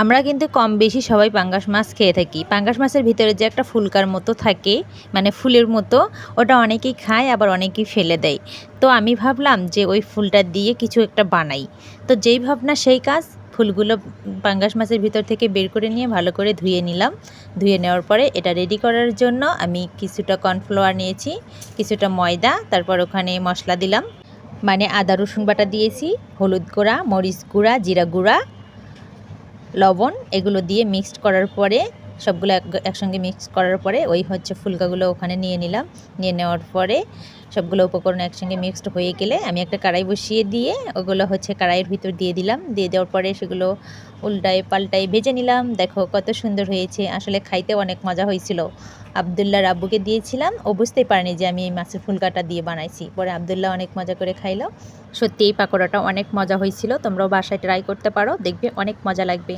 আমরা কিন্তু কম বেশি সবাই পাঙ্গাস মাছ খেয়ে থাকি। পাঙ্গাস মাছের ভিতরে যে একটা ফুলকার মতো থাকে, মানে ফুলের মতো, ওটা অনেকেই খায় আবার অনেকেই ফেলে দেয়। তো আমি ভাবলাম যে ওই ফুলটা দিয়ে কিছু একটা বানাই। তো যেই ভাবনা সেই কাজ, ফুলগুলো পাঙ্গাস মাছের ভিতর থেকে বের করে নিয়ে ভালো করে ধুয়ে নিলাম। ধুয়ে নেওয়ার পরে এটা রেডি করার জন্য আমি কিছুটা কর্নফ্লাওয়ার নিয়েছি, কিছুটা ময়দা, তারপর ওখানে মশলা দিলাম, মানে আদা রসুন বাটা দিয়েছি, হলুদ গুঁড়া, মরিচ গুঁড়া, জিরা গুঁড়া, লবণ, এগুলো দিয়ে মিক্সড করার পরে সবগুলো একসঙ্গে মিক্স করার পরে ওই হচ্ছে ফুলকাগুলো ওখানে নিয়ে নিলাম। নিয়ে নেওয়ার পরে সবগুলো উপকরণ একসঙ্গে মিক্সড হয়ে গেলে আমি একটা কড়াই বসিয়ে দিয়ে ওগুলো হচ্ছে কড়াইয়ের ভিতর দিয়ে দিলাম। দিয়ে দেওয়ার পরে সেগুলো উল্টায় পাল্টায় ভেজে নিলাম। দেখো কত সুন্দর হয়েছে, আসলে খাইতে অনেক মজা হয়েছিল। আবদুল্লাহর আব্বুকে দিয়েছিলাম, ও বুঝতেই পারেনি যে আমি এই মাছের ফুলকাটা দিয়ে বানাইছি। পরে আবদুল্লাহ অনেক মজা করে খাইলো। সত্যি এই পাকোড়াটা অনেক মজা হয়েছিল, তোমরাও বাসায় ট্রাই করতে পারো, দেখবে অনেক মজা লাগবে।